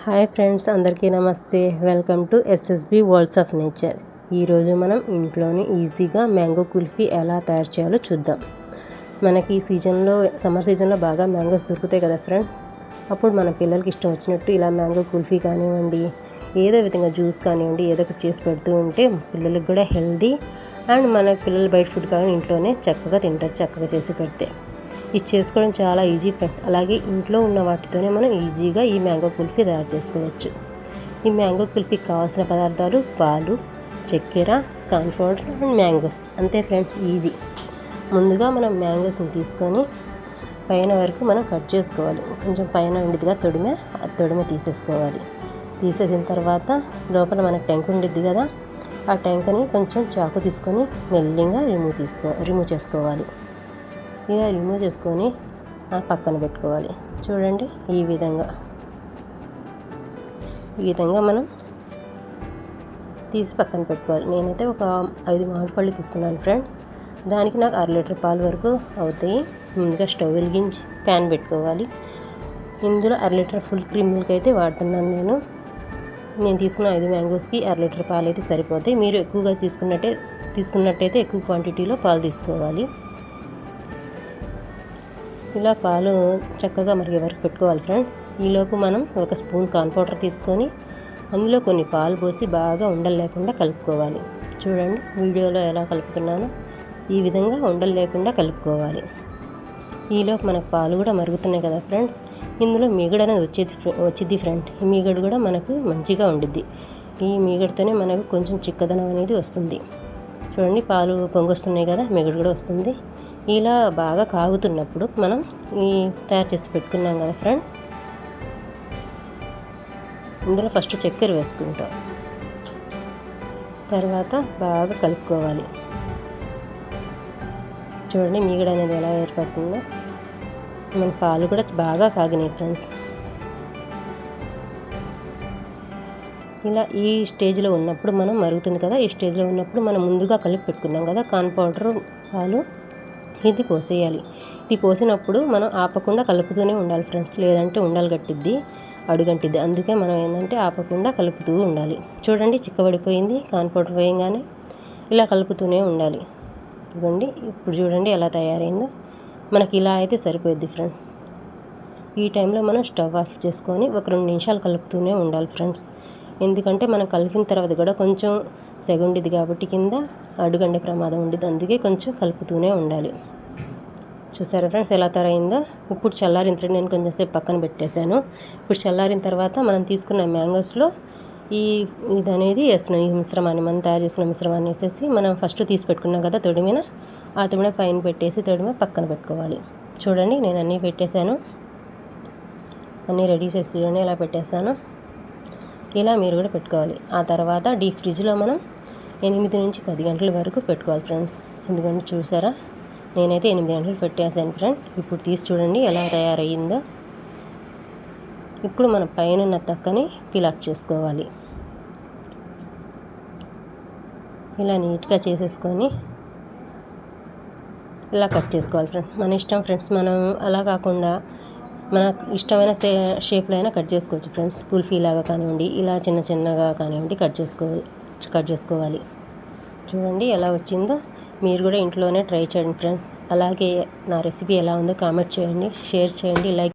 Hi friends, అందరికీ నమస్తే. Welcome to SSB world's of nature. ఈరోజు మనం ఇంట్లోనే ఈజీగా మ్యాంగో కుల్ఫీ ఎలా తయారు చేయాలో చూద్దాం. మనకి సమ్మర్ సీజన్లో బాగా మ్యాంగోస్ దొరుకుతాయి కదా ఫ్రెండ్స్. అప్పుడు మన పిల్లలకి ఇష్టం వచ్చినట్టు ఇలా మ్యాంగో కుల్ఫీ కానివ్వండి, ఏదో విధంగా జ్యూస్ కానివ్వండి, ఏదో ఒకటి చేసి పెడుతూ ఉంటే పిల్లలకి కూడా హెల్దీ అండ్ మన పిల్లలు బయట ఫుడ్ కానీ ఇంట్లోనే చక్కగా తింటారు, చక్కగా చేసి పెడితే. ఇది చేసుకోవడం చాలా ఈజీ ఫ్రెండ్. అలాగే ఇంట్లో ఉన్న వాటితోనే మనం ఈజీగా ఈ మ్యాంగో కుల్ఫీ తయారు చేసుకోవచ్చు. ఈ మ్యాంగో కుల్ఫీకి కావాల్సిన పదార్థాలు పాలు, చక్కెర, కార్న్ పౌడర్ అండ్ మ్యాంగోస్. అంతే ఫ్రెండ్స్, ఈజీ. ముందుగా మనం మ్యాంగోస్ని తీసుకొని పైన వరకు మనం కట్ చేసుకోవాలి. కొంచెం పైన ఉండిద్దిగా తొడిమె తీసేసుకోవాలి. తీసేసిన తర్వాత లోపల మనకు టెంక్ ఉండిద్ది కదా, ఆ టెంక్ని కొంచెం చాకు తీసుకొని మెల్లిగా రిమూవ్ చేసుకోవాలి. ఇలా రిమూవ్ చేసుకొని పక్కన పెట్టుకోవాలి. చూడండి, ఈ విధంగా మనం తీసి పక్కన పెట్టుకోవాలి. నేనైతే ఒక 5 మామిడి పళ్ళు తీసుకున్నాను ఫ్రెండ్స్. దానికి నాకు 1/2 లీటర్ పాలు వరకు అవుతాయి. ముందుగా స్టవ్ వెలిగించి ప్యాన్ పెట్టుకోవాలి. ఇందులో 1/2 లీటర్ ఫుల్ క్రీమ్ మిల్క్ అయితే వాడుతున్నాను నేను తీసుకున్న 5 మ్యాంగోస్కి 1/2 లీటర్ పాలు అయితే సరిపోతాయి. మీరు ఎక్కువగా తీసుకున్నట్టయితే ఎక్కువ క్వాంటిటీలో పాలు తీసుకోవాలి. ఇలా పాలు చక్కగా మరిగే వరకు పెట్టుకోవాలి ఫ్రెండ్. ఈలోపు మనం ఒక స్పూన్ కార్న్ పౌడర్ తీసుకొని అందులో కొన్ని పాలు పోసి బాగా ఉండలు లేకుండా కలుపుకోవాలి. చూడండి వీడియోలో ఎలా కలుపుతున్నానో, ఈ విధంగా ఉండలు లేకుండా కలుపుకోవాలి. ఈలోపు మనకు పాలు కూడా మరుగుతున్నాయి కదా ఫ్రెండ్స్. ఇందులో మీగడ అనేది వచ్చింది ఫ్రెండ్. ఈ మీగడ కూడా మనకు మంచిగా ఉండిద్ది. ఈ మీగడతోనే మనకు కొంచెం చిక్కదనం అనేది వస్తుంది. చూడండి, పాలు పొంగొస్తున్నాయి కదా, మీగడ కూడా వస్తుంది. ఇలా బాగా కాగుతున్నప్పుడు మనం ఈ తయారు చేసి పెట్టుకున్నాం కదా ఫ్రెండ్స్, ఇందులో ఫస్ట్ చక్కెర వేసుకుంటాం. తర్వాత బాగా కలుపుకోవాలి. చూడండి మీగడ అనేది ఎలా ఏర్పడుతుందో. మన పాలు కూడా బాగా కాగినాయి ఫ్రెండ్స్. ఇలా ఈ స్టేజ్లో ఉన్నప్పుడు మనం మరుగుతుంది కదా, ఈ స్టేజ్లో ఉన్నప్పుడు మనం ముందుగా కలిపి పెట్టుకున్నాం కదా కార్న్ పౌడర్, పాలు, ఇది పోసేయాలి. ఇది పోసినప్పుడు మనం ఆపకుండా కలుపుతూనే ఉండాలి ఫ్రెండ్స్, లేదంటే ఉండలు గట్టిద్ది, అడుగంటిద్ది. అందుకే మనం ఏంటంటే ఆపకుండా కలుపుతూ ఉండాలి. చూడండి చిక్కబడిపోయింది కార్న్ పౌడర్ వేయంగానే. ఇలా కలుపుతూనే ఉండాలి. ఇదిగోండి, ఇప్పుడు చూడండి ఎలా తయారైందో. మనకి ఇలా అయితే సరిపోద్ది ఫ్రెండ్స్. ఈ టైంలో మనం స్టవ్ ఆఫ్ చేసుకొని ఒక 2 నిమిషాలు కలుపుతూనే ఉండాలి ఫ్రెండ్స్. ఎందుకంటే మనం కలిపిన తర్వాత కూడా కొంచెం సెగుండిద్ది కాబట్టి కింద అడుగండే ప్రమాదం ఉండిద్ది. అందుకే కొంచెం కలుపుతూనే ఉండాలి. చూసారా ఫ్రెండ్స్ ఎలా తయారైందో. ఇప్పుడు చల్లారిన తర్వాత నేను కొంచెం సేపు పక్కన పెట్టేశాను. ఇప్పుడు చల్లారిన తర్వాత మనం తీసుకున్న మ్యాంగోస్లో ఇది అనేది వేస్తున్నాం. ఈ మిశ్రమాన్ని మనం తయారు చేసుకున్న మిశ్రమాన్ని వేసేసి మనం ఫస్ట్ తీసి పెట్టుకున్నాం కదా తొడిమిన, ఆ తొడిమ పైన పెట్టేసి తొడిమ పక్కన పెట్టుకోవాలి. చూడండి నేను అన్నీ పెట్టేశాను, అన్నీ రెడీ చేసి చూడండి ఎలా పెట్టేశాను. ఇలా మీరు కూడా పెట్టుకోవాలి. ఆ తర్వాత డీప్ ఫ్రిడ్జ్లో మనం 8 నుంచి 10 గంటల వరకు పెట్టుకోవాలి ఫ్రెండ్స్. ఎందుకంటే చూసారా, నేనైతే 8 గంటలు పెట్టేసాను ఫ్రెండ్. ఇప్పుడు తీసి చూడండి ఎలా తయారయ్యిందో. ఇప్పుడు మన పైన ఉన్న తక్కని పీల్ ఆఫ్ చేసుకోవాలి. ఇలా నీట్గా చేసేసుకొని ఇలా కట్ చేసుకోవాలి ఫ్రెండ్స్. మన ఇష్టం ఫ్రెండ్స్, మనం అలా కాకుండా మనకు ఇష్టమైన షేప్లో అయినా కట్ చేసుకోవచ్చు ఫ్రెండ్స్. కుల్ఫీ లాగా కానివ్వండి, ఇలా చిన్నగా కానివ్వండి కట్ చేసుకోవాలి. చూడండి ఎలా వచ్చిందో. మీరు కూడా ఇంట్లోనే ట్రై చేయండి ఫ్రెండ్స్. అలాగే నా రెసిపీ ఎలా ఉందో కామెంట్ చేయండి, షేర్ చేయండి, లైక్